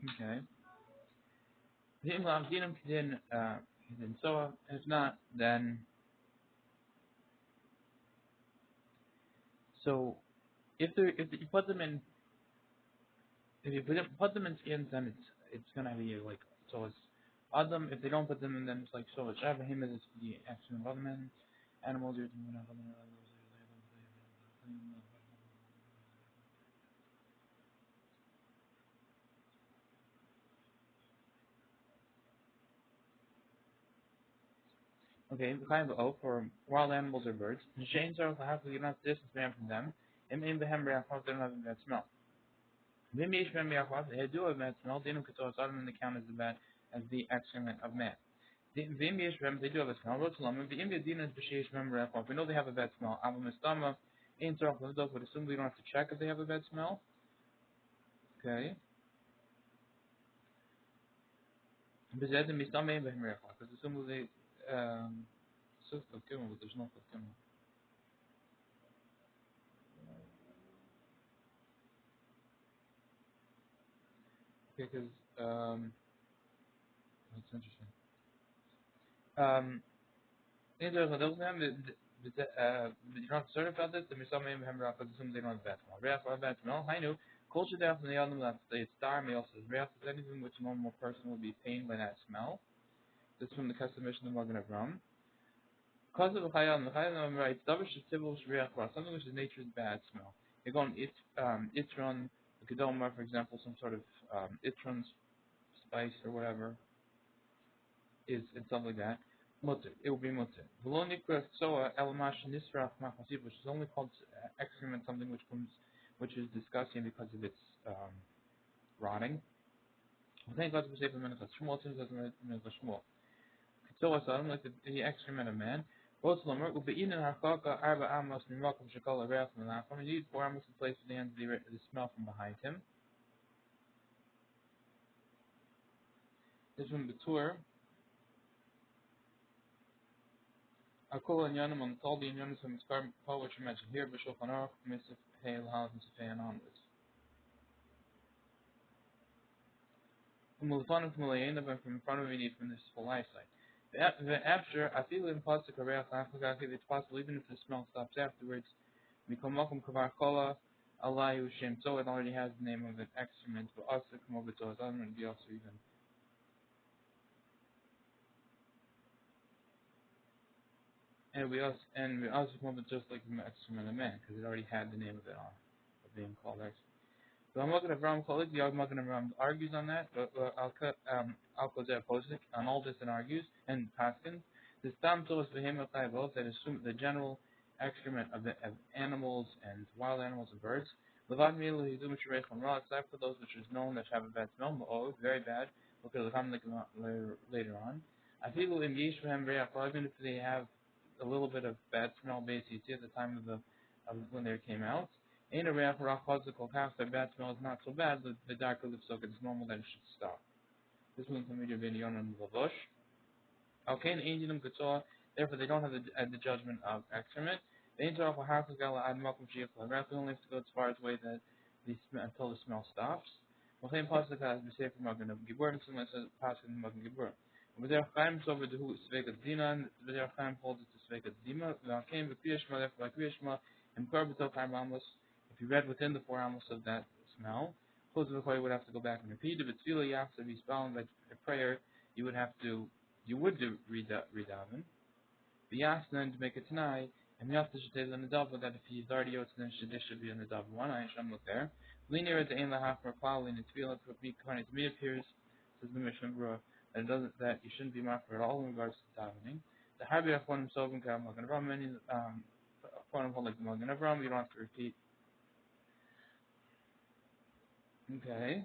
Okay. So if not, then so if you put them in if you put them in skins, then it's gonna be like so it's Adam. If they don't put them in, then it's like so it's Abraham is the action of other men, animals. Okay, the kind of oath for wild animals or birds. The chains are have to not distance man from them. And in the hember they don't have a bad smell. They do have a bad smell. They don't control Adam in the count as the bad as the excrement of man. They do have a smell. The India Dinas B'Sheish Member we know they have a bad smell. Abu Mistama ain't Torah Lavdov would assume we don't have to check if they have a bad smell. Okay. Because assume they so but there's no Kilma. Because that's interesting. Um in the you're not certain about this, the Misama Member assume they don't have a bad smell. Reach have a bad smell. I know. Culture down from the other that it's star may also react is anything which a normal person would be pained by that smell. This is from the custom mission of Magen Avram. Because of the Chayam writes, something which is nature's bad smell. You're going Itron, the Kedoma, for example, some sort of Itron spice or whatever, is and something like that. Mutter, it will be mutter. Velonikra Soa Elamash Nisraf Machasib, which is only called excrement, something which is disgusting because of its rotting. Thank God for Sefer Menachas Shmuel, since that's Menachas Shmuel. So like the excrement of man. Rotslamer, Ubein and Harkaka, Arba Amos, Mimakum Shakala, Raf, Melacham, and used 4 Amos to place the hands the smell from behind him. This one, Betur, Akula and Yanam on Taldi and Yanam from Scar Paul, which we mentioned here, Bishop Hanarach, Misif, Hail, Halas, and Safan onwards. Umulfan from Malayan, from in front of me from this full eyesight. After, I feel in plastic or Reach, it's possible even if the smell stops afterwards. Mikomakum Kavar Kola, Allah Shem, so it already has the name of an excrement, but also come over to us, other than be also even. And we also come over just like the excrement of man, because it already had the name of it on, of being called excrement. So I'm looking at Ram Kolik, the Magna Ram argues on that, but Al Kozeh opposes it on all this and argues, and Paskins. The Stam Tolas Behemah Chayavot, that assume the general excrement of animals and wild animals and birds. Levad Milu Hizum Shrech from Ra, except for those which is known that have a bad smell, very bad. Look at the later on. I feel in Yeshua Reach, even if they have a little bit of bad smell basically at the time of when they came out. Ain't a reach rachazikol half their bad smell is not so bad, the darker lip soak it's normal that it should stop. This one's from Media Vinyon and Lavosh. Okay, and Indian Kutsoa, therefore they don't have the judgment of excrement. The angel of half of Gala ad Malcolm Sheikh Lagraf only has to go as far as way that until the smell stops. Mochaim Pasaka has been safe from Magan of Gibur, and someone says Pasaka in Magan Gibur. With their Chaim over the who Svekat Dina, and with their Chaim holds it to Svekat Dima, Vakim, Vakriashma, therefore Vakriashma, and Korbatel Chaim Amos. If you read within the 4 amos of that smell, close of the Choy would have to go back and repeat. If it's Tefillah, you have to be spelling by prayer, you would read Daven. The Yas then to make a Tanai, and the Yasta should say the Nadava that if he's already Yotz, then this should be a Nadava 1. I shall look there. Linear at the Ein Lahaf or Klal in the Tefillah to be kind to me appears, says the Mishnah Berura, that it doesn't that you shouldn't be mafar at all in regards to davening. The Habir Afon himself and Kav Magen Avram, many Afon like Magen Avram, you don't have to repeat. Okay.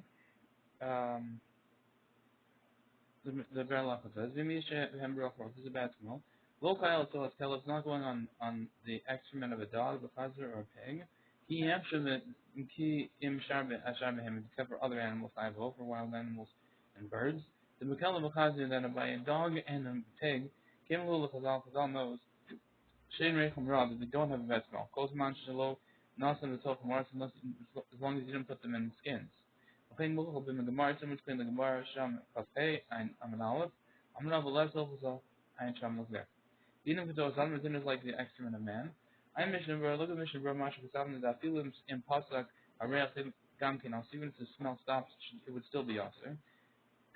The Berlach says, Vimisha Hembrach, this is a bad smell. Local so it's not going on the excrement of a dog, a chazer, or a pig. He hamshavet ki im sharbe asharbehem except for other animals, I vote for wild animals and birds. The Mikela Bakazi then by a dog and a pig, Kim Lula Chazal knows, Shane Recham Rob, that they don't have a bad smell. Kozman Shalo, Nasan the Tokamaras, as long as you don't put them in skins. Plain Mughal bin the Gemara, so much plain the Gemara, Sham Kafei, I'm an alef. I'm an alef, less also, ein Sham look there. Dinam Kato Salman is like the excrement of man. I'm Mishnah Bro, look at Mishnah Bro, Masha Kasavna, that feelings in Pasak, Areach Gamkin, also even if the smell stops, it would still be also.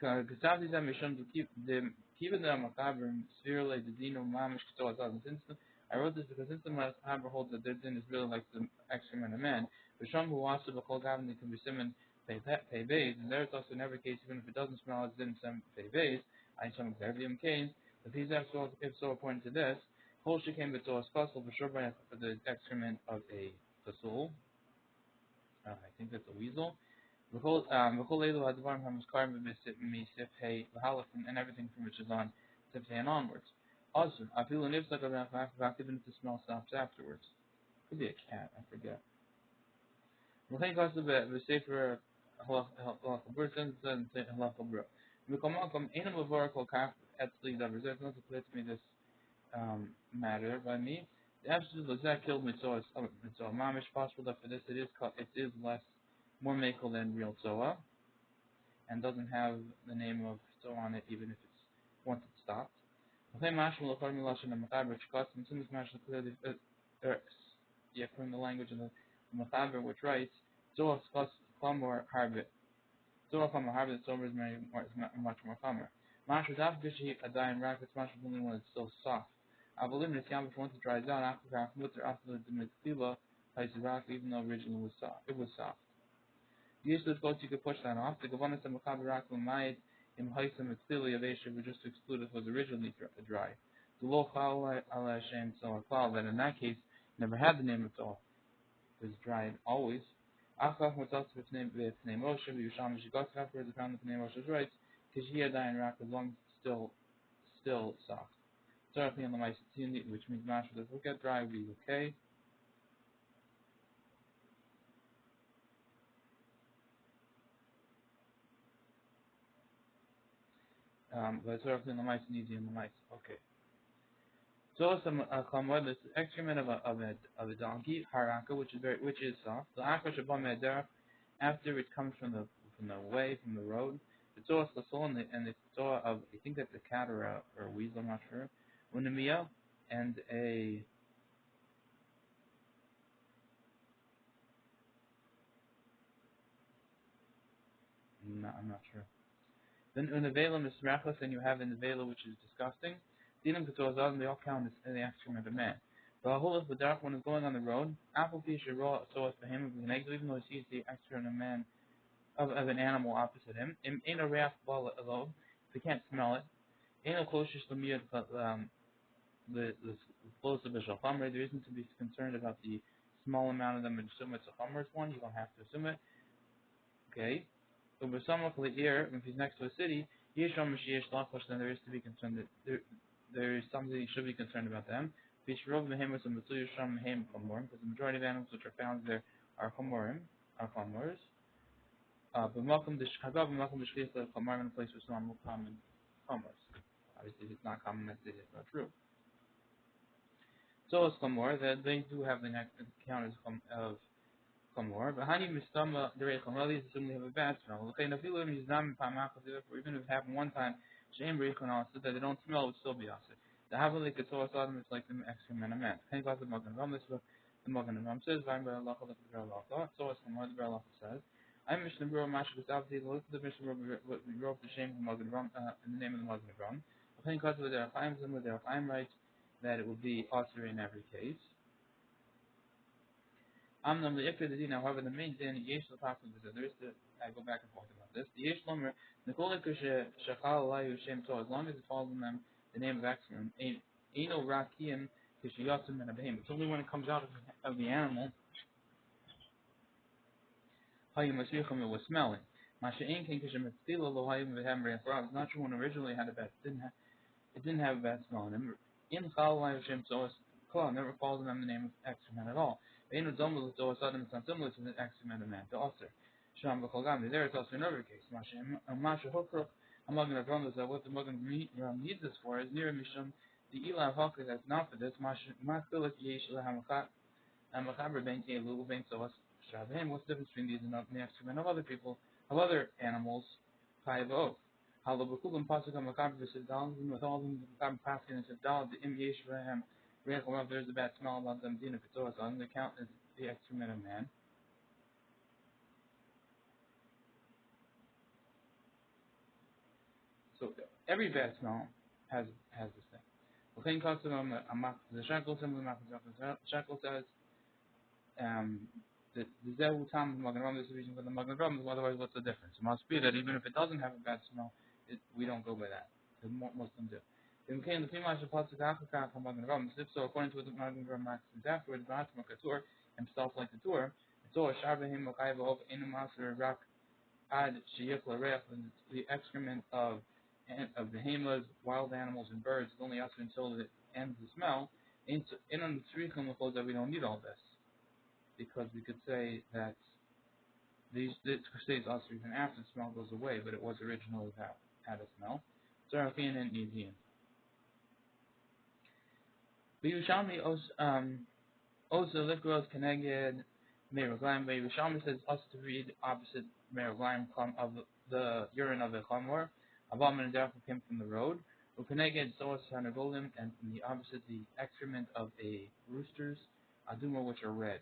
Kasavdi Zam Mishon to keep the Makabrim, sphere like the Dino Mamish Kato Azal. Since I wrote this because since the Makaber holds that their din is really like the excrement of man, the Sham who wants to be called Gavin can be summoned pay bays, and there it's also in every case, even if it doesn't smell, it's din some pay bays. I some Xavium Kane. If he's if so according to this, Kol Shekem Betzor Spasel for sure by for the excrement of a fasul. I think that's a weasel. And everything from which is on Sifhei and onwards. Also, I feel an ifsak even if the smell stops afterwards. Could be a cat, I forget. There's no clear to me this matter by me. The absolute exact killed mitzvah is mamish possible that for this it is less more makel than real tzoa and doesn't have the name of tzoa on it even if it's once it's stopped. From the language of the Machaber, which writes Zohar Klamor Harbit. Zohar Klamor Harbit, Zohar is much more common. Mashu Daf Gishi Adayin Rackets, Mashu only when it's still soft. Avolim is Yam, if once it dries out, after Graf Mutter, after the Mitzvah, Paisirak, even though originally it was soft. Usually, you could push that off. The Gavanas and Machaber Rakum Mayit in Haisam Mitzvah Yavesha were just to exclude it was originally dry. The Lo Chal Ala Shem Zohar Klal, that in that case never had the name at all. It was dried always. Achach Mutzatz with its name Moshe, Yusham Shigot, afterwards I found that the name Moshe was right, Kishia Dayan Rak, as long as it's still soft. Certainly on the Mycetini, which means mash does look at dry, would be okay. But certainly on the Mycetini and the Mice. Okay. So some chamor, this excrement of a donkey, haraka, which is soft. The akar shabam meder, after it comes from the way, from the road. The tzoa slasol and the tzoa of, I think that's a cat or a weasel, I'm not sure. Unamiya and a no, I'm not sure. Then unavela misrachas, and you have in the vela, which is disgusting. Dinam ketozad, they all count as the excrement of a man. The whole the dark one is going on the road. Apple fish are raw, so as for him, even though he sees the excrement of man of an animal opposite him. In a reach ball alone, they can't smell it. In a closest lamiyat, the explosive is a chamr. There isn't to be concerned about the small amount of them and assume it's a chamr's one. You don't have to assume it. Okay. So with someone here, if he's next to a city, then there is to be concerned that there is something you should be concerned about them. Because the majority of animals which are found there are chamorim, are chamors. But Malcolm the Shkagav and Malcolm the Shkis of Chamar in a place with normal common commerce. Obviously, if it's not common, that is not true. So it's Chamor, that they do have the next count of Chamor. But Hani Mistama, the Rei Chamor, these assume they have a bad smell. Okay, now if you live in Yizdam and Pamaka, even if it happened one time, Shem Reichon also, that they don't smell, it would still be also. The Havali Katoa Sodom is like the excrement of man. Can you the Magan Ram? This is what the Magan Ram says, Vayim Baralach, the Baralach. So it's Chamor, the Baralach says. I'm Mishnah Berura Masha Gustavti. Look at the Mishnah Berura. We wrote the shame of Magen Ram in the name of the Magen Ram. I think because with their Chaim, with their Chaim writes that it will be usher in every case. Amnam the Ikra the Din. However, the main din Yesh L'Tafel is there is I go back and forth about this. The Yesh Lomer Nikol Ikra Shachal Alayu Shem So as long as it falls in them the name of excellence. Eno Rakim Kishayasim and Abahim. It's only when it comes out of the animal. It was smelling. It's not true when originally had a bad. It didn't have a bad smell in him. In Chal Hashem so never falls in them the name of excrement at all. It's not similar to the excrement of man. To Osir. There it's also in every case. I'm not going to run this. What the Magen needs this for is near Mishum. The Ilah Hawker that's not for this. What's the difference between these and the excrement of other people? of other animals, Chayavot. Halabakulam Pasukam Makam Visidal, with all them Makam Paskin and Sidal, the Im Yeshvahem, there's a bad smell about them, Dina Katoas, on the count as the excrement of man. So every bad smell has this thing. The Shackle says the Zehu Tam Magnum is the reason for the Magnum, otherwise what's the difference? It must be that even if it doesn't have a bad smell, we don't go by that. Most of them do. In the female should pass the Africa from Magnum. If so, according to what the Magnum maxes afterwards, the Hatma Katur, himself like the Tur, it's all Shabahim Makaiva of Inumaster Rak Ad Shiyach Larech, the excrement of behemoths, wild animals, and birds is only after until it ends the smell. In on the that we don't need all this, because we could say that this stays also even after the smell goes away, but it was originally had a smell. Zarafian and Edian. Vayushalmi also Likros Keneged Meroglaim. Vayushalmi says us to read opposite Meroglaim of the urine of a Chamor. Avam and Derech came from the road. Ukeneged Soas Hanagolim, and the opposite the excrement of a roosters, Aduma, which are red.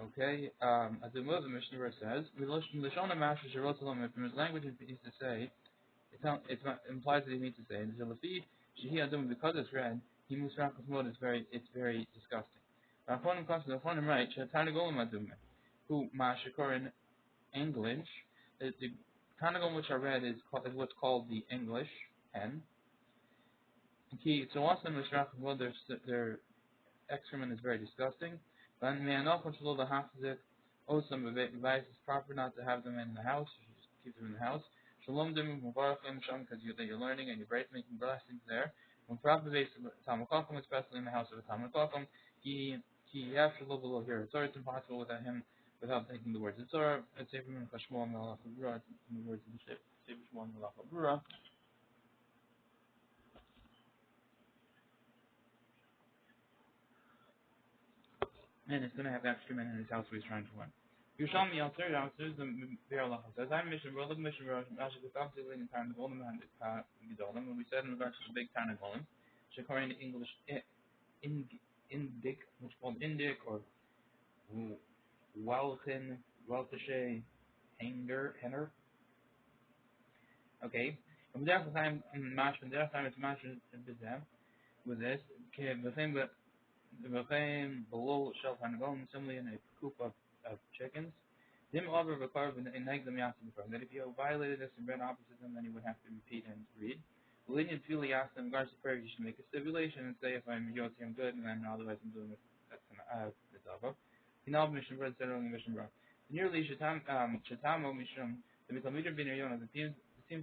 Okay, Aduma, the Mishnah says, Lishona Master Jerusalem, from his language it means to say, it implies that he means to say, and Jalafi, Shehi Aduma, because it's red, he moves around it's very disgusting. Rachonim comes to the Rachonim right, Shatanagolim Aduma, who Mashakor in English, the Tanagolim which are red is what's called the English hen. So also in their excrement is very disgusting. Then it's proper not to have them in the house. You just keep them in the house. Shalom because you're learning and you're making blessings there. When proper based especially in the house of a Talmud Chacham, he below here. It's impossible without him, without thinking the words. It's I'd say from Shlomo and alef berura, in the words of the Shlomo and alef berura. And it's going to have excrement in his house where he's trying to win. Yerushalmi Alter, there's the berura says, I'm Mishnah, look Mishnah, Rashi goes off to the entire Golem and Gedolim, when we said in regards to the big Tana Golem, according to English, Indic, which is called Indic, or Weltishe, Henner. Okay. And the time it's Mashman with this, the same but the same below shelf and bone, similarly in a coop of chickens. Dim over the carve and nag them that if you violated this and read opposite them, then you would have to repeat and read. Lenient Julie asked them in regards to prayer, you should make a stipulation and say if I'm Yotzi, I'm good, and then otherwise I'm doing it. That's an Mitzvah. Now Mission Bread said only Mission Bread. Nearly Shatamo Mishum, the Talmidim bin Yonah, it seems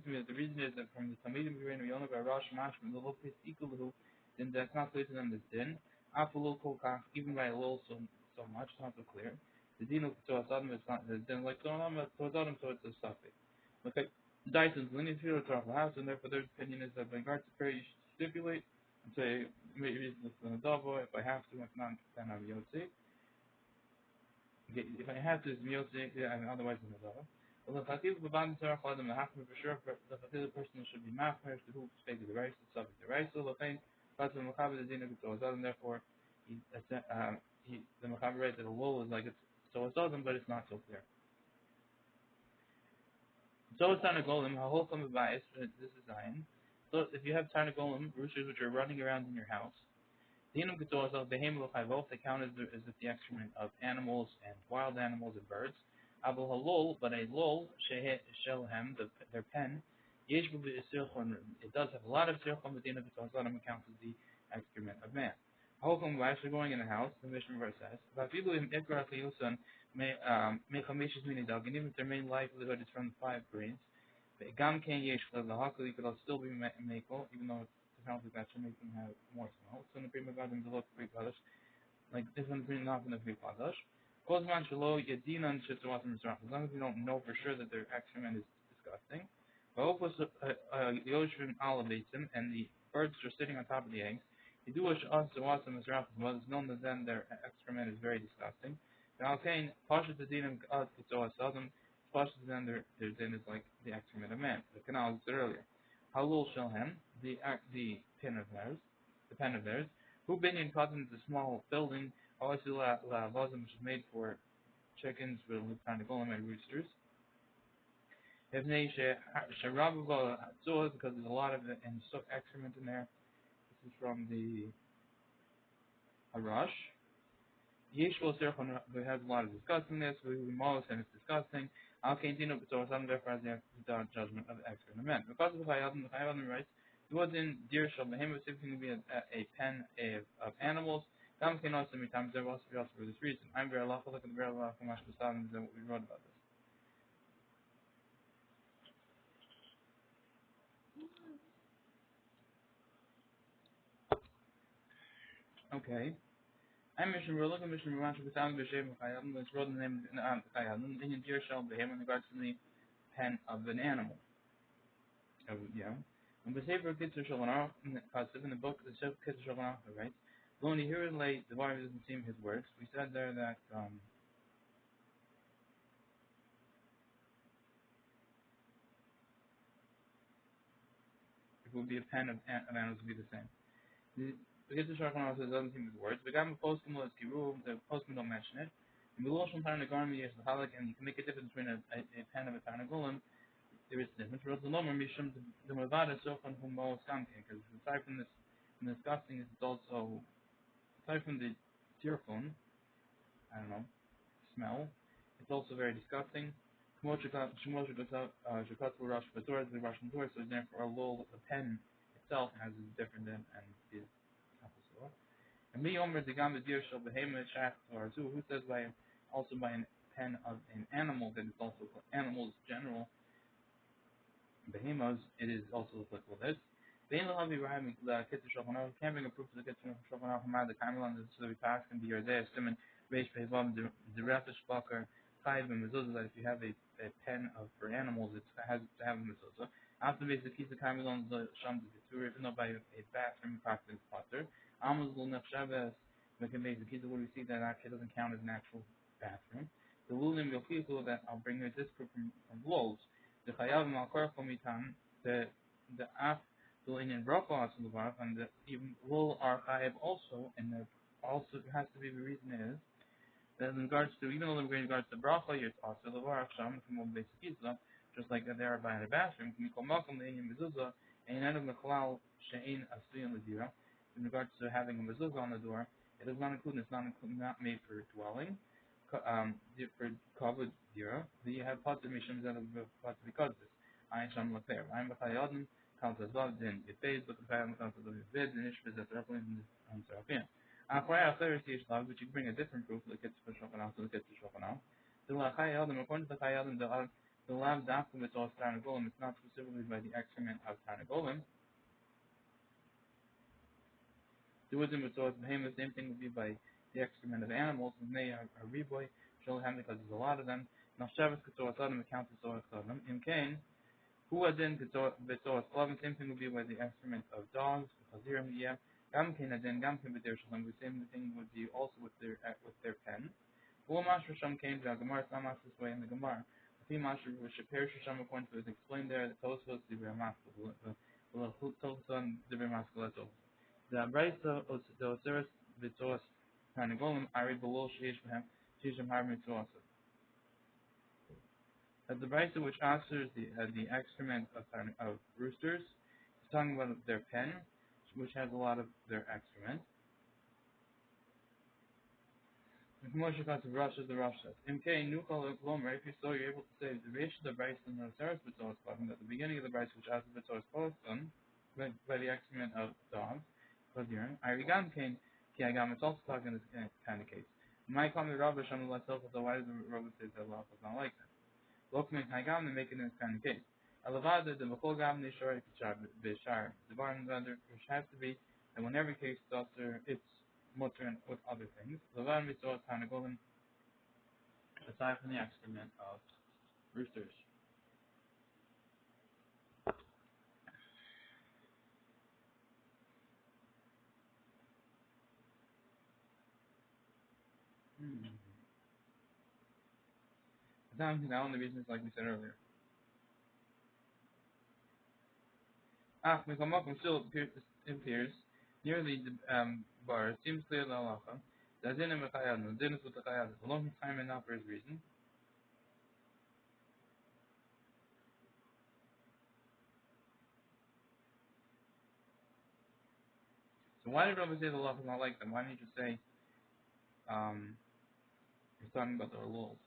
to me that the reason is that from the Talmidim bin Yonah by Rosh Mashman, the Lopis equal to, then that's not clear to them as din. Apollo Kokach, even by a little so much, it's not so clear. The Dino to Asadam is not the din like Sonam to Asadam, so it's a suffix. Okay. Dyson's lineage here to the house, and therefore their opinion is that by regards to prayer you should stipulate and say maybe it's an adavo if I have to, if not then I'm Yotzi. If I have to it's Yotzi, and otherwise it's an adavo. Well, the Fatil Baban Sarah called them a half for sure the Fatil person should be mafresh to who speaks the rice, the subject the rice, so the pain that's the Machaber the Dina to Asadam, therefore the Machaber read that the wool is like it's so Asadam, but it's not so clear. So it's Tanagolim, Haholcham Abayis, this is Zion. So if you have Tanagolim, roosters which are running around in your house, Dinam Ketozah, Behemoth Chayvot, they count as the excrement of animals and wild animals and birds. Abu Halol, but a lol, Shelhem, their pen, Yesh it does have a lot of Sirchon, but Dinam Ketozah counts as the excrement of man. Haholcham Abayis, they're going in the house, the Mishnah verse says, Vafilu Ikra Chayusan, and even if their main livelihood is from the 5 grains, the gam can yesh the hakali could still be makel, even though it sounds like that should make them have more smell. So in the prima garden to look pre kadash, like this one's really not going to be kadash. Kozman shalo yedinan shitzawasim misrach. As long as we don't know for sure that their excrement is disgusting. Va'opus yoshvim elevates them, and the birds are sitting on top of the eggs. Yiduash shitzawasim misrach. Well, it's known that then their excrement is very disgusting. Now, okay, Pasha Tadinim Ketzoah Sadam, flushes then their din is like the excrement of man. The canal I said earlier. Halul shalhem, the pen of theirs. Who binyan cotton is a small building, always la vazim, which is made for chickens with kind of golem and roosters. If they sharabu because there's a lot of it and excrement in there. This is from the Harash. Yesh will has a lot of disgustingness. We most and it's disgusting. Al Kaintino B'Torah Sam therefore has the judgment of the excrement of men. Because of the Chayadim writes, it was in deer shall behemoth something to be a pen of animals. Gam can also many times there will also be also for this reason. I'm very lawful look at the very lawful Mash Basadim than what we wrote about this. Okay. I'm Mission Ruler, Mission Ramash Basadim B'Shem Chayadim, let's wrote the name of Chayadim. In deer shall behemoth in regards to the pen of an animal. And the Sefer Kitzur Shalom in the book the Sefer Kitzur Shalom writes, when you hear it late, the Bar doesn't seem his works. We said there that it would be a pen of animals would be the same. The Kitzur Shalom says it doesn't seem his words. The guy who posted the postman don't mention it. And the Loshon Tarnagolim is the halak, and you can make a difference between a pen of a Tarnagolim. There is a difference. But the Lomer Mishum the Mavada Sofan Humo Skamkin, because aside from this disgusting, it's also aside from the tearful, I don't know, smell, it's also very disgusting. The Russian Torah, so therefore a little the pen itself has a different than and is and me omer the gam the deer shall behemoth shaft or zoo, who says by also by a pen of an animal that is also animals general behemoths, it is also applicable this. Bein lahavi rahim the kitzur shulchan can't bring a proof to the kitzur shulchan aruch the kaimel and so we pass can be your day simon reish behevam the refish bucker chayv and mezuzah that if you have a pen of for animals it has to have a mezuzah. After the keys the kaimel on the sham the kitzur even though by a bathroom practice potter amos will nefshavas we can make the keys where we see that actually doesn't count as an actual bathroom. The lulim yokizu that I'll bring you this proof from Lowell's. The Chayav Malkar Komitan, the Af in Brachos and the even Lul are Chayav also, and the also has to be the reason is that in regards to even though in regards to Bracha, you're also the Varach Sham from basic just like they are by in the bathroom, Mikol Malcolm the Indian Mezuzah, and none of Mechalal Shein Asuyan Ladira. In regards to having a mezuzah on the door, it is not included. It's not made for dwelling. For covered dira, you have pots of missions that are pots because of this. I sham lafer. I'm b'chayadim counts as well. Then it pays, but the chayadim counts as well. Bid and ishbez that are up in the serafim. Achoya after you shlav, which you bring a different proof. Look at the shulchan so look at the shulchan the chayadim according to the chayadim the lav dafkum it's all tarnagolim. It's not specifically by the excrement of tarnagolim. The wisdom with the same thing would be by the excrement of animals, and they are reboy, Sholham, because there's a lot of them. Now, Shabbos Ketorah Sodom, account of Ketorah Sodom. In Cain, who adin Ketorah Sodom, same thing would be by the excrement of dogs, Chazirim, yeah. Gam Cain adin, Gam Cain B'der Shalom, the same thing would be also with their pen. Who Mashra Sham Cain, the Gemara, it's not Mashra this way in the Gemara. The Mashra, which appears to Sham, according to it, explained there, the Tosfos, the Ramaskal, the Tosfos, the Ramaskal, that's all. The Abraisa the Osiris Vitos Tarnagolim Ari below Shisham Har Mitzvah. The Abraisa which answers the excrement of roosters is talking about their pen, which has a lot of their excrement. If Moshe got to Rosh the Rosh says, MK Nukal Glomer, if you saw you're able to say the Reish the Abraisa and the Osiris Vitos at the beginning of the Abraisa which asks Vitos Poston by the excrement of dogs. Arigan came Kiagam, it's also talking in this kind of case. My comment Rabbi Shem myself, so why does the Rabbi say that Allah is not like that? Lokman Kiagam to make it in this kind of case. Alavada the Makol Gam Nishar Bishar, the barn vendor, which has to be and in every case it's mutter with other things. Lavan Mitzvah Tanagolim aside from the excrement of roosters. Now the only reason is like we said earlier. Mikomakum still appears nearly the bar. It seems clear the halacha. That din mechayad, din is with the chayad. A long time and not for his reason. So why did Rabbi say the halacha is not like them? Why didn't you just say he's talking about the rules?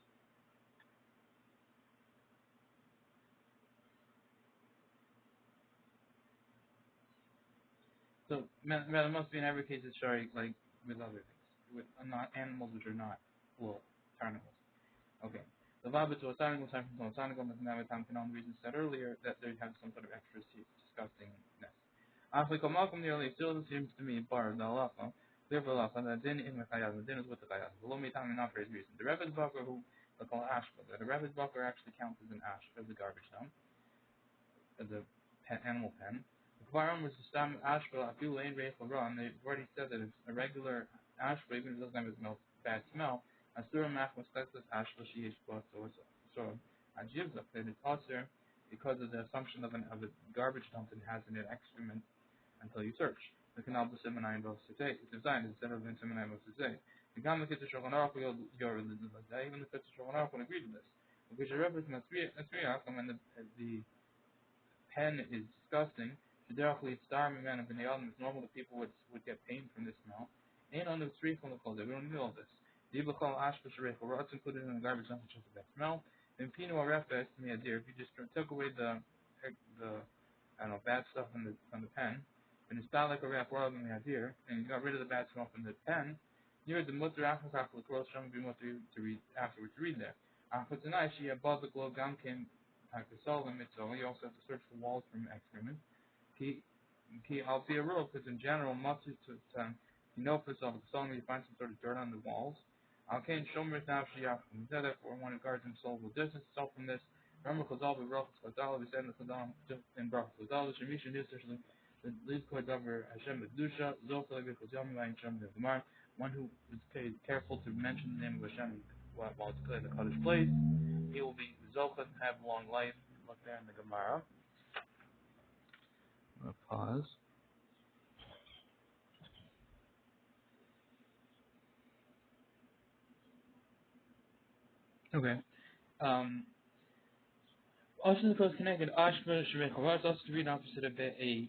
So it must be in every case it's shari like with other things, with not animals which are not well carnivals. Okay. The Vabit was starting with something from Sonic and now time can on reason said earlier that they have some sort of extra disgustingness. After Kamalkum nearly still seems to me bar the halacha, therefore halacha that din in the chayaz, the din is with the chayaz. Below me time not for his reason. The Rebbe's Bakar who they call ashba, the Rebbe's Bakar actually counts as an ash, as a garbage dump, as a animal pen. The Kvaram was the stam ashba, a few lane reich and they've already said that it's a regular ashba, even if it doesn't have a bad smell, Asura Mach was tested Ashla Shiish so Ajivza that it's also because of the assumption of a garbage dump that has in it excrement until you search. The canal of Seminai of Sitay is designed instead of in Seminai of Sitay. The Gamma Kitta Shoganarach will your religion like that, even the Kitta Shoganarach would agree to this. Because your reference when the pen is disgusting. Shederachli star man of Adam. It's normal that people would get pain from this smell. Ain't on the three from the cold. We don't need all this. The Ibachal Ashba Sharif, or what's included in the garbage dump, which has a bad smell. And Pino Arefes to me a deer. If you just took away the I don't know bad stuff from the pen, and it's not like a ref world in the idea, and you got rid of the bad smell from the pen, you're the mutter after the cross shall be mutter to read afterwards to read there. After tonight she above the glow gum came you also have to search the walls from excrement. I'll be a rule because in general, much you know for yourself, as long as you find some sort of dirt on the walls. Al Kain Shomer now Shiyachim. Therefore, one who guards himself will distance himself from this. Remember Chazal Brachos Chazal, we said in the Chazal in Brachos Chazal, Shemisha Nisrishli, the lead code over Hashem Bedusha, Zofel Chazal Milayin Shem Gemar, one who is careful to mention the name of Hashem while it's clear in the Kaddish place. He will be Zochat and have long life. Look there in the Gemara. I'm going to pause. Okay. Also, the close connected, Ashba Shirek is also to read opposite of a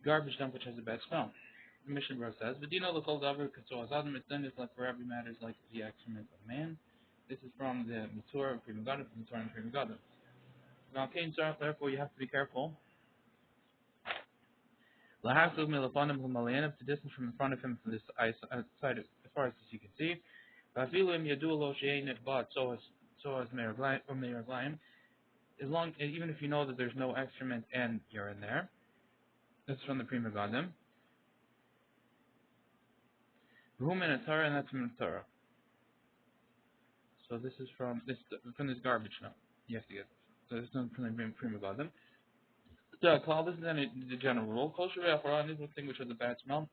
garbage dump which has a bad smell. The Mishnah Berurah says, but do you know the cold over Katsuaz Adam, it's done is like for every matter is like the excrement of man. This is from the Mitzvah of Prima Gadim, from the Torah and Prima Gadim. Now, Cain Sarah, therefore, you have to be careful. Lahasub Milaponim Humalayanim, to distance from the front of him from this side, as far as you can see. Vafilim Yadulo Shein it bought so as Meir as long even if you know that there's no excrement and urine there. That's from the Prima Gadim. Rumen and Torah, and that's from the Torah. So this is from this garbage now. You have to get this. So this is from the Prima Gadim. So call this is the general rule. Kosher ve'achora is one thing which has a bad smell.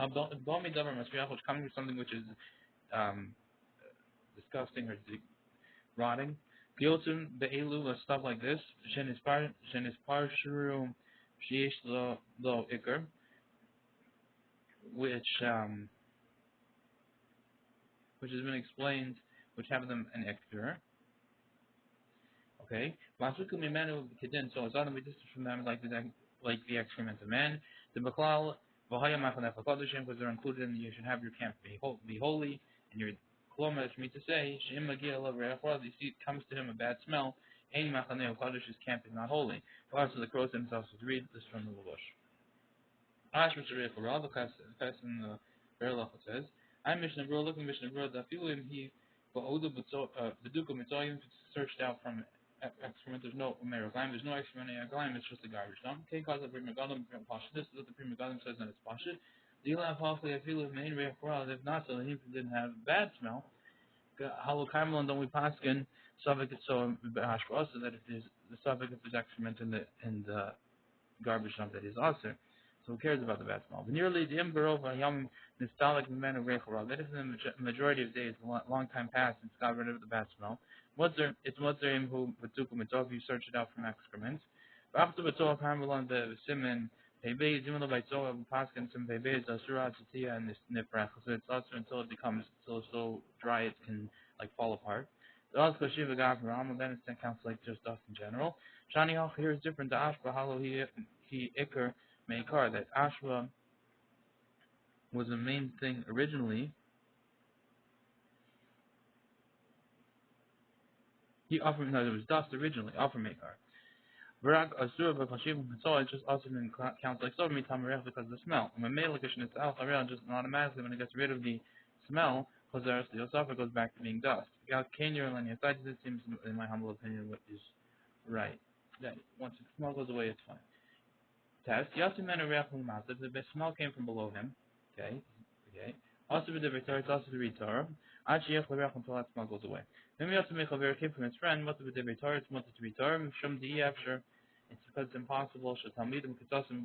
Bami davar masriach, which coming with something which is disgusting or rotting. Piotum be'elu, stuff like this. Shenis parshurum sheish lo ikr, which has been explained, which have them an ikr. Okay. Masukum imenu kedin. So it's not we distant from them like the excrement of man. The baklal v'haya machanef hakadoshim, because they're included in. You should have your camp be holy, and your kloma is me to say sheim magia lo re'achor. You see, it comes to him a bad smell. Ein machaneh hakadosh, his camp is not holy. Also, the crows themselves would read this from the Lavush. Ash Mishnah Berurah, the class in the Berurah says, I'm Mishnah Berurah, looking Mishnah Berurah, that few in he the Duke of Mitzrayim searched out from excrement. There's no meraglim, there's no excrement in aglim, it's just a garbage dump. Okay, cause of Prima Gadim, this is what the Prima Gadim says, and it's Pashit. The Elam Hafli, I feel if main Reach Koral, if not, so he didn't have bad smell. Halo Karmel, don't we paskin, Savik, so Hashra, so that if there's the Savik, if there's excrement in the garbage dump that is also. So who cares about the bad smell? But nearly the Imberova Yom Nistalik men of Rechora. That is in the majority of days, a long time past since God rid of the bad smell. It's Motzerim who Batukum Mitov, you search it out from excrement. After Batov Harmalon the Simen, Pebe, Zimala by Zoa, Paskin, some Pebe, Zasura, Satia, and this Niprach. So it's also until it becomes so dry it can like fall apart. The also Shiva God from Ramal, then it counts like just dust in general. Shani Hach here is different to Ashba, Halo he Iker Meikar, that Ashba was the main thing originally. He offered, no, there was dust originally, offer Meikar. Virak Asura Bakashim Katsal, it just also been counts like Sober Mitamarech because of the smell. And when Melekishin is Al Harel, just automatically when it gets rid of the smell, Chazaras the Yosafa goes back to being dust. Gal Kenya and Laniasitis, this seems, in my humble opinion, what is right. That once the smell goes away, it's fine. Test. Yasim Menarech Massive, the smell came from below him. Okay. Also with the Vitar, it's also the Ritar. Achiach Lerech until that smell goes away. Then we also make a very came from his friend, what with the Vitar, it's what to Ritar, Shum the After. It's because it's impossible. Shatamidim Kitasim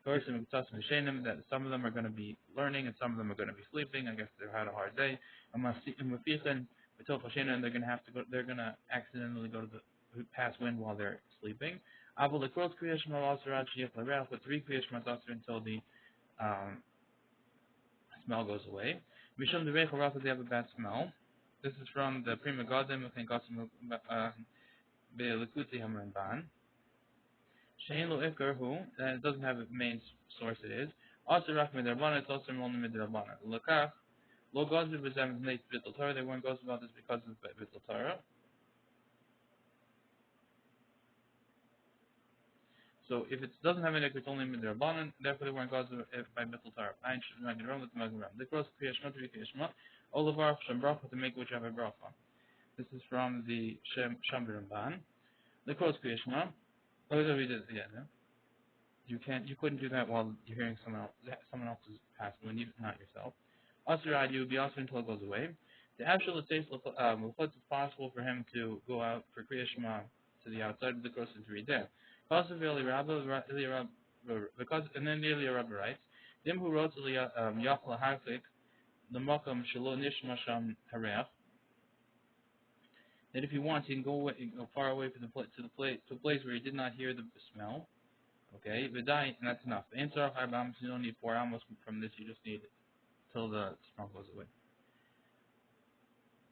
Gorsim Kitasim Shenim, that some of them are going to be learning and some of them are going to be sleeping. I guess they had a hard day. And Mafichen, Vital Shena, and they're going to have to go, they're going to accidentally go to the pass wind while they're sleeping. Avol the Kurz creation of also Rachiach Lerech, with 3 creation until the smell goes away. Mishum the Reichel Rafa, they have a bad smell. This is from the Prima Godim, I think Gosim Be'elikuti Hamran. Shein lo ikar who, and it doesn't have a main source it is. Also Rach Midrabana, it's also only Midrabana. Lekach, lo Gozbi Bezem Nate Bittul Torah, they weren't Gozbi about this because of Bittul Torah. So if it doesn't have an ikar, it's only Midrabana, therefore they weren't Gozbi by Bittul Torah. Ein Shemag Ram, the Mag Ram. The cross Kriyashma to Kriyashma, Olavar Shem Bracha to make whichever bracha. This is from the Shem Ramban. The cross Kriyashma, oh, we did it again, yeah? You couldn't do that while you're hearing someone else's passing when you not yourself. Asirad, you would be also until it goes away. The actual estates it's possible for him to go out for Kriya Shema to the outside of the cross and to read there. Because and then the Ilya Rabba writes, Dim who wrote to Yachla Harfik, the Makam Shalo Nishma Sham Harech, that if he wants he can go far away from to a place where he did not hear the smell. Okay, Vidai, and that's enough. The answer of Harbams, you don't need 4 amos from this, you just need it till the smell goes away.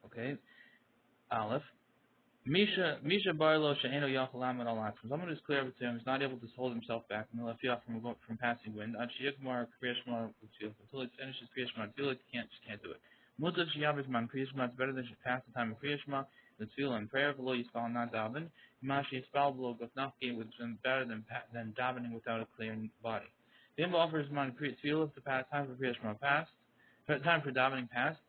Okay, Aleph. Misha Barlo Sha'eno Yachalam and all someone who's clear with him is not able to hold himself back from passing wind. Achiyakmar Kriyashma until he finishes Kriyashma Tefillah, can't do it. Mutav Shiyavish Man Kriyashma, it's better than she pass the time of Kriyashma, the Tefillah and prayer below Yispal not daven. Mashi Yispal below Gothnafki, which is better than davening without a clear body. The Imba offers Man Tefillah if the time for Kriyashma passed, time for davening passed.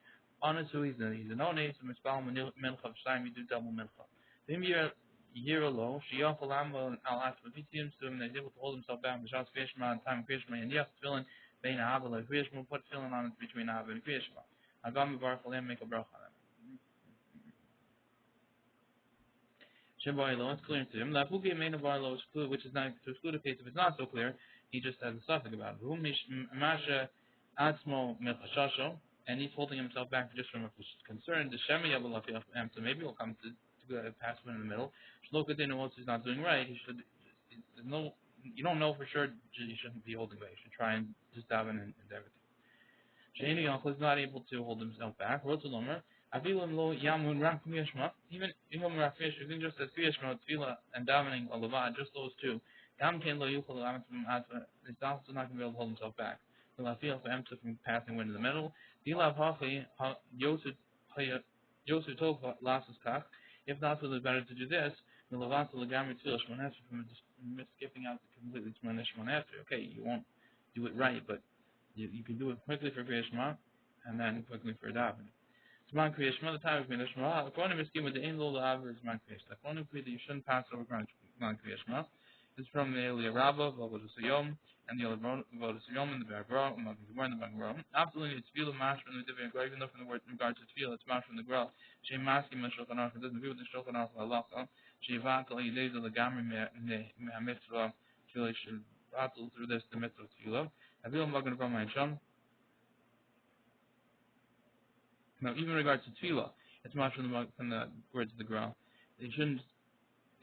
Honest who he's a no-name, so Mispal Milcha Shtaim, you do double Milcha. Him year alone, Shiyach Alamba al Asma, if he seems to him that he's able to hold himself back, B'shas Kriyashma, and time Kriyashma, and yes, Tefillin, Bein Ahava, like Kriyashma, put Tefillin on it between Ahava and Kriyashma. Agam Baruch Alim, make a bracha on him. Shemba it's clear to him. Lafuki made a barlo which is not to exclude a case if it's not so clear, he just has a suffix about it. Whom Masha Atzmo Mechashasho, and he's holding himself back just from a concern. The Shemi Yabalafiyah, so maybe he'll come to pass one in the middle. Shloka didn't know what he's not doing right. He should. There's no. You don't know for sure. You shouldn't be holding back. You should try and just daven and everything. Shani Yankel is not able to hold himself back. Rotzalomer. Avilim lo yamun ram kriyashma. Even ram kriyashma, even just as kriyashma, tefillah, and davening alavad, just those two. Gam ken lo yuchal lamet from asma. He's also not going to be able to hold himself back. So I feel for emsa from passing wind in the middle. Dilav hachi yosu tova lasas kach. If not, so it's better to do this. The levanta legami tefillah shmonesha from just skipping out completely shmonesha. Okay, you won't do it right, but you can do it quickly for kriyashma and then quickly for davening. Zman Kriyashma, the time of Kriyashma, according to Miskim with the Angel, the Aver is Zman Kriyashma. According to you shouldn't pass over Zman Kriyashma. This is from the Elia Rabba, Vovodus Yom, and the Vovodus Yom, and the Berura, and the Berura. Absolutely, it's Tefillah Mash from the Divya Gra, even though from the word in regards to Tefillah, it's Mash from the Gra. She Maskim and Shulchan Aruch, it doesn't agree with the Shulchan Aruch Halacha. She Vatal Yidez of the Gamri Mitzvah, Tefillah should battle through this, the Mitzvah of Tefillah. Avil Magan from my John. Now, even in regards to tefillah, It's much from the words of the Gra. He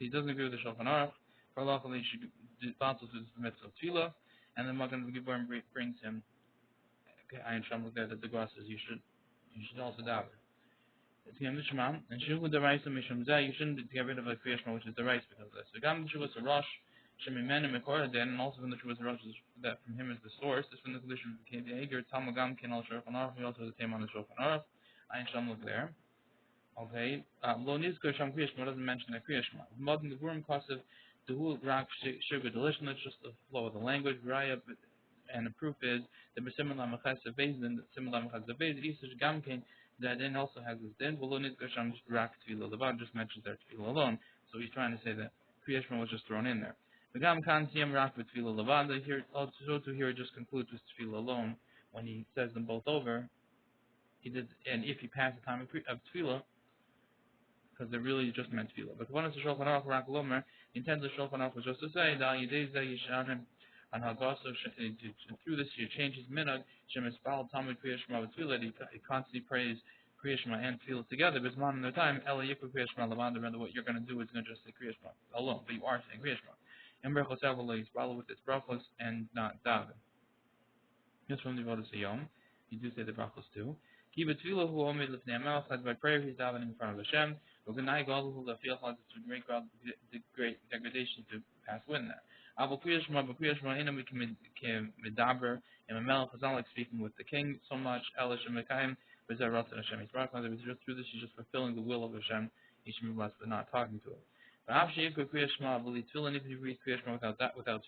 doesn't agree with the Shulchan Aruch. For Allah, he should do the mitzvah of tefillah, and then Magen Gibor brings him Ayin Shamuk there that the Gra says you should also daven. It's Yom Shema, and Shuhu the Raisa Mishum Zeh, you shouldn't get rid of a Kriya Shema, which is the Raisa because of this. The Gam Shuvas Rosh, Shemimen and Mekoraden, and also from the Shuvas Rosh, that from him is the source. This from the condition of the Eger, Tamagam, Kin al Shulchan Aruch, he also has a theme on the Shulchan Aruch. Ayin Shamuk there. Okay. Lo Nizkar Sham Kriya Shema doesn't mention the Kriya Shema. Modern the Gurim Kosev, the Hu Rak Sugar Delicious, just the flow of the language, Raya, and the proof is the Besimila Machasa Bezin, the Simila Machasa Bezin, Isish Gamkin, that then also has this din. Well, Nizkasham Rak Tefillah Levan just mentions their Tefillah alone. So he's trying to say that Kriya Shema was just thrown in there. The Gam Khan Siyam Rak with Tefillah Levan, here also to here just concludes with Tefillah alone. When he says them both over, he did, and if he passed the time of Tefillah, because they're really just meant tefillah. But one is the Shulchan Aruch Rak Lomer, the intent of the Shulchan Aruch was just to say that Yishanim and Hagaso through this you change his minhag Shemispal Talmud Kriya Shema with tefillah. He constantly prays Kriya Shema and tefillah together. But man in the time Ela Yikra Kriya Shema Lavanda. Rather, what you're going to do is going to just say Kriya Shema alone, but you are saying Kriya Shema. And Berachos Avalei Yisrael with its brachos and not daven. Just from the Vodas Yom, you do say the brachos too. Kiva tefillah hu omid lifnei melech. That's by prayer he's davening in front of Hashem. Uganai gadol hu lafil chaz. It's a great degradation to pass wind there. Aval Kriya Shema, but Kriya Shema inam we can medaber and a melech is not like speaking with the king so much. Elish and Mekayim b'zer ratzon Hashem Yisbarach. It was just through this he's just fulfilling the will of Hashem. He should be blessed but not talking to it. But after you Kriya Shema, believe tefillin if you read Kriya Shema without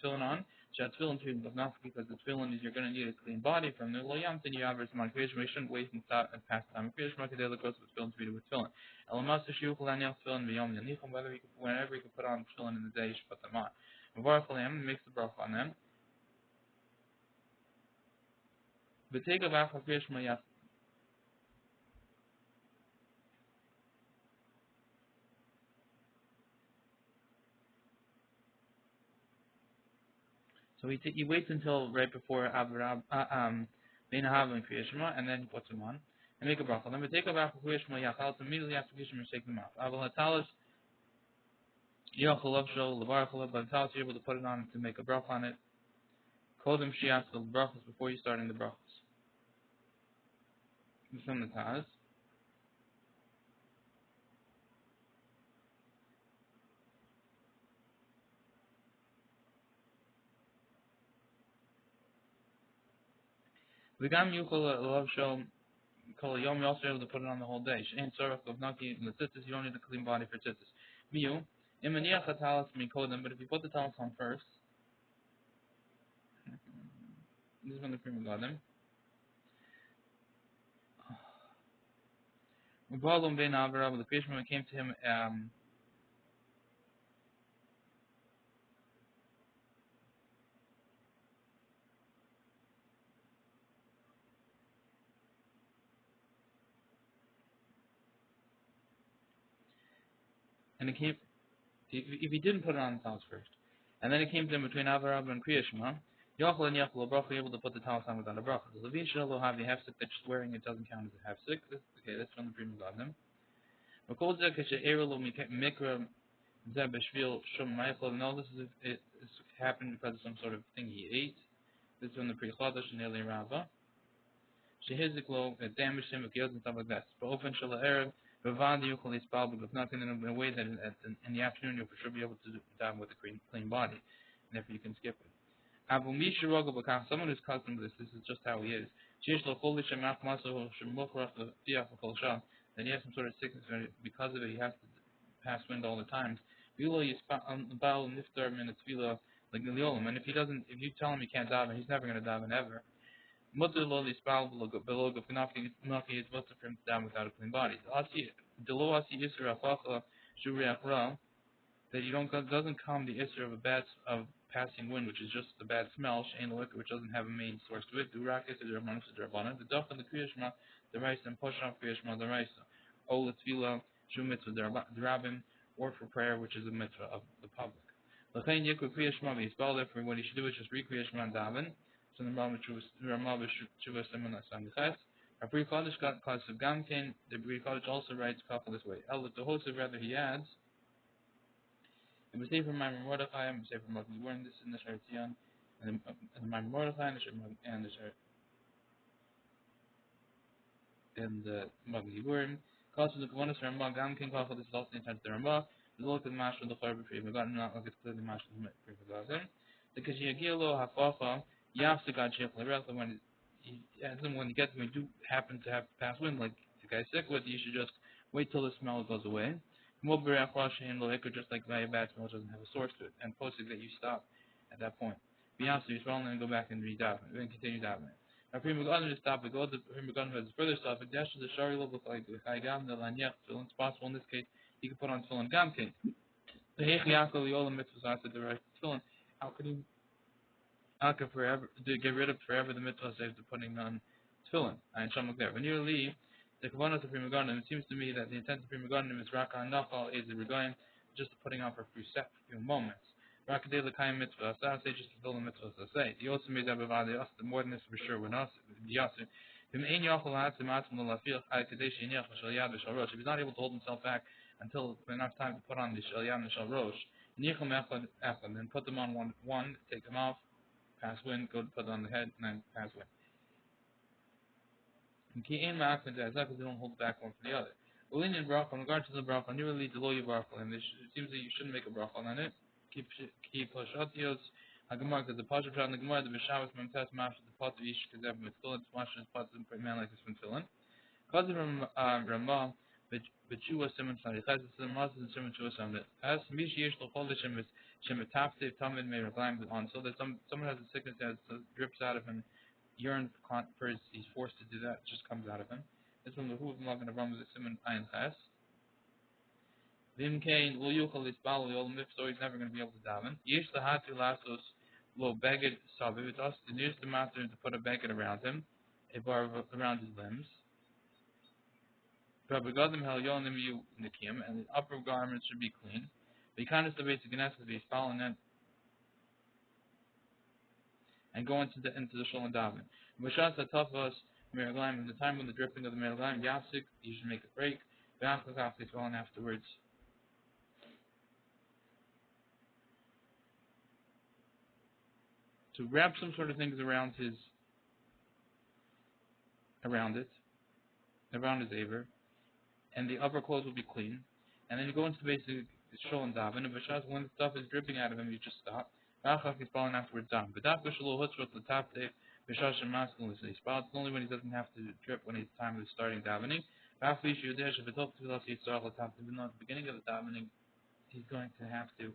tefillin on. Tefillin tefillin does not because the tefillin is you're going to need a clean body from the loyam. Then you have a small Kriya Shema. You shouldn't wait and stop and pass time. Kriya Shema kadei lekos with tefillin to read it with tefillin. Elamas teshiyuch laniach tefillin v'yom yanichum. Whenever you can put on tefillin in the day, you should put them on. Mevarach aleihem makes the bracha on them. But take a back of Kriya Shema yach. So he waits until right before Avraham Bein Ahav and Kriya Shema, and then he puts them on and make a bracha. Then we take a bracha Kriya Shema Yachal. Immediately after Kriya Shema, shake them off. Aval Hatalis Yachalav Shol Levarachalav. But Hatalis you're able to put it on to make a bracha on it. Kodem Shias the brachas before you starting the brachas. From the Taz. V'gam Yuchal Lav Shol. Yom, you're also able to put it on the whole day. Shein tzarech of naki l'tzitzis, you don't need a clean body for tzitzis. Miu, imaniach hatalas mikodem, but if you put the talis on first, this is when the cream got them. Ubalum ben Avra, the Kriya Shema came to him, and it came, if he didn't put it on the talis first, and then it came to him between Avraham and Kriya Shema, Yochel and Yochel bracha, able to put the talis on without a bracha. The Levin shall have the hefsek that just wearing it doesn't count as a hefsek. Okay, that's from the Prima Gadlim. Makol zeh kashe erelo mikra zeh b'shvil shum ma'echol. No, this is it happened because of some sort of thing he ate. This is from the Pri Chodesh and Eli Rava. Shehiziklo, it damaged him with guilt and stuff like that. But often shala erev, b'vad yuchel yispal, because nothing in a way that in the afternoon you'll for sure be able to dive with a clean body, and therefore you can skip it. Abu Misha Rogo Bakach, someone who's accustomed to this is just how he is. That he has some sort of sickness, and because of it, he has to pass wind all the time. And if he doesn't, if you tell him he can't daven, he's never going to daven ever. It's mutter for him to daven without a clean body. That you doesn't come the issue of passing wind, which is just the bad smell, which doesn't have a main source to it. Durak is the duff and the Kriya Shema, the rice and push off Kriya Shema, the rice. Ola Tefillah, Shu Mitzvah, the Rabbin, or for prayer, which is a mitzvah of the public. L'chein Yikra Kriya Shema, he spelled it for what he should do is just read Kriya Shema and daven. So the Rambam Shuvah Simon Sandiches. A Bri Kodesh Kodesh Gamkin, the Bri Kodesh also writes Kafel this way. El the host of rather he adds, it was saved from my Mordechai, it was saved from Mordechai, we're in this in the Shartian, and my Mordechai and the Magi Wurim. Cause the Kavanas Ramah, Gamkin Kafel, this is also the intent of the Ramah. The look of the Master of the Chorba Pri Begotten, not like it's clearly Master of the Pri Begotten. The Kajiyagilo Hafafa, Yafsagad Shekh Larel, when you get when you do happen to have pass wind like the guy's sick with, you should just wait till the smell goes away. Just like a bad smell doesn't have a source to it, and posted that you stop at that point. Beyond so you swallow and go back and redaven, then continue davening. Now Prima Gunner to stop, it goes to Prima Gunner has further stuff, it dashes the shari look like the Chaygam, the Lanyach, so it's possible in this case he could put on Tefillin Gamkin. The Hechiakal, the Olam Mitzvahs after the right Tefillin. How could he forever to get rid of forever the mitzvah says to putting on tefillin and shamuk there. When you leave the kavanah of Pri Megadim, it seems to me that the intent of Pri Megadim is raka nachal is the regalim, just putting on for a few moments. Raka de l'kayim mitzvah. So I say just fulfill the mitzvah. So say the also made that b'vadei us. The more than this for sure with us. Yasu. If he's not able to hold himself back until enough time to put on the shel yad and the shel rosh, then put them on one, take them off, pass wind, go to put it on the head, and then pass wind. And key aim because they don't hold back one for the other. In regard to the bracha, nearly the low bracha, and it seems that you shouldn't make a bracha on it. Keep pashatios. Hagemar, because the pasha in the Gemara, the Bishavas Memtes Mash, the pot of Ish Kazev Mitzvah, it's Mash is pot of a man like this from Tefillin. Because of Ramah, but you was Simon Sadi, Chaz is the Maz and Simon Chua Samit. As Mish Yesh Lachol Shemetafte Tamid may recline on, so that someone has a sickness that drips out of him, urine first, he's forced to do that, it just comes out of him. This one, the Hu of Magen Avram is Simon Ayin Ches. Vim Kain, Will Yuchal Isbal, the old so he's never going to be able to daven. Yesh Lahati Lasos. Low bagged sabi with us. The nearest the master to put a blanket around him, a bar around his limbs. And the upper garments should be clean. The kind of the basic to be following it and go into the Shalom Davin. Bashas Atafas Meraglim, in the time when the dripping of the Meraglim Yafsik, you should make a break. Ba'achakaf is fallen afterwards. To wrap some sort of things around his around his aver, and the upper clothes will be clean. And then you go into the basic Shalom Davin, and Bashas, when the stuff is dripping out of him, you just stop. Ba'achak is fallen afterwards down. But that's the top tape. Bashas and masculine is spot. It's only when he doesn't have to drip when it's time of starting davening. Even though at the beginning of the davening, he's going to have to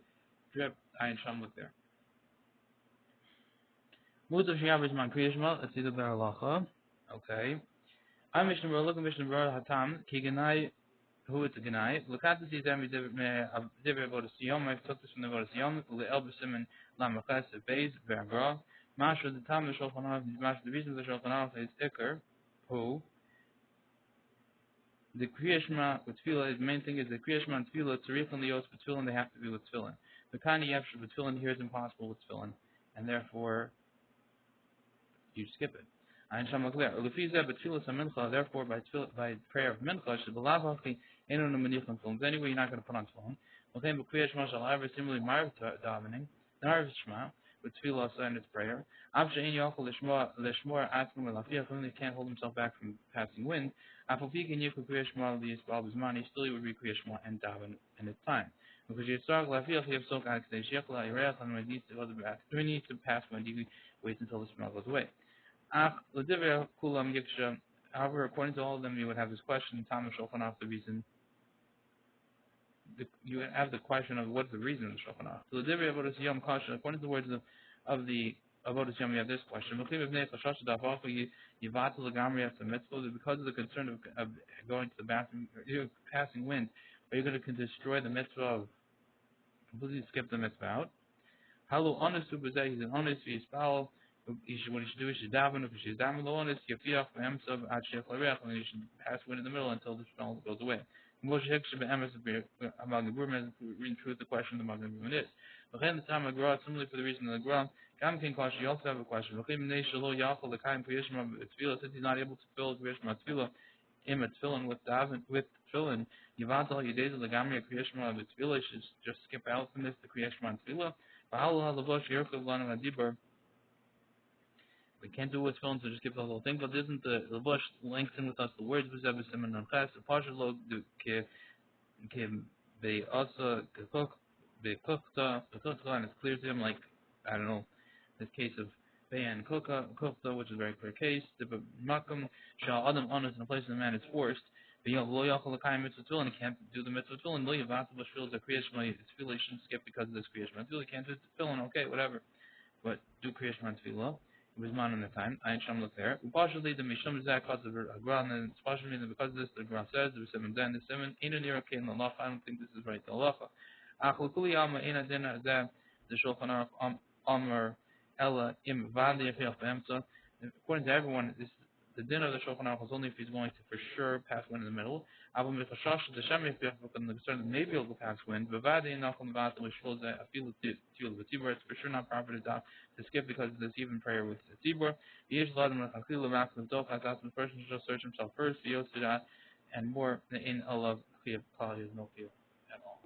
drip Ayin Shamlik there. Mutav Shiyav Ishman Kriyashmal, let's see the Baralacha. Okay. I'm Mishnah Bar, look at Mishnah Bar Hatam, Ki Ganai, who it's a Ganai. Lakata sees them, Dibber about a Siyom, I took this from the Voda Siyom, Le Elbasim and Lamachas, Beis, Vergra. Masha, the time of the Shulchan Aruch, the reason of the Shulchan Aruch is Iker, who the Kriyashma with Tefillah, the main thing is the Kriyashma and Tefillah, Tzarich and Lios, but Tefillah, they have to be with Tefillah. The kind of Yevshah, but Tefillah here is impossible with Tefillah, and therefore, you skip it. Therefore, by prayer of mincha, anyway, you're not going to put on tefillin. However, similarly, marv davening, marv shema with tefillah and its prayer. He can't hold himself back from passing wind. He still would be kriya shema and daven in its time. Because he needs to pass wind, he waits until the smell goes away. However, according to all of them, you would have this question. Thomas Shulchan Aruch, the reason. You would have the question of what's the reason of the Shulchan Aruch. So the Divrei Avodas Yom question, according to the words of the Avodas Yom, we have this question. Because of the concern of going to the bathroom, passing wind, are you going to destroy the mitzvah of completely skip the mitzvah out? Halu honest to he's an honest for his foul. What he should do is daven. If he should daven, lo honest, yafiach v'emsav ad shech l'reach, and he should pass wind in the middle until the smell goes away. Moshe Hekshah be'emes about the Gurman reading truth the question the Magen Gurman is. V'chein the time Agra, similarly for the reason of the Gra, Gam King Kashi, you also have a question. V'chein B'nei Shalo Yachol the Kaim Kriyashma Tefillah, since he's not able to fill Kriyashma Tefillah, him at Tefillin with Tefillin, Yivatal Yedeza Legamri Kriyashma Tefillah, should just skip out from this the Kriyashma Tefillah. V'halu HaLavosh Yerkov Lanu Adibur. We can't do what's filling, so just skip the whole thing. But isn't the Lavosh links in with us the words V'zeh B'Simen Non-Ches, the Pasha Lo they also bekukta, and it's clear to him, like, I don't know, this case of bayan kukta, which is a very clear case. The makam shal adam honest in a place where the man is forced. But you know, lo yachol l'kayim mitzvah tefillin, he can't do the mitzvah tefillin. Lo yavatzah b'shvil the kriyash ma tefillah, he shouldn't skip because of this kriyash ma tefillah. He can't do tefillin, okay, whatever. But do kriyash ma tefillah. It was man in the time. I ain't sham look there. Partially the mishum zeh cause of a gra, and then partially because of this the gra says the seven then the seven ain't a near okay in the law. I don't think this is right. The law. Achulkuli alma ain't a dinner zeh the shulchan aruch amar ella im vadi afil b'emsa. According to everyone, this the dinner of the shulchan aruch is only if he's going to for sure pass wind in the middle. Aber mit chashash the shem if the concern that maybe he'll go pass wind. But vadi nachum vadi which shows that afil tivul v'tibur it's for sure not proper to skip because there's even prayer with the Tibur. The person should just search himself first, and more in Allah, no feel at all.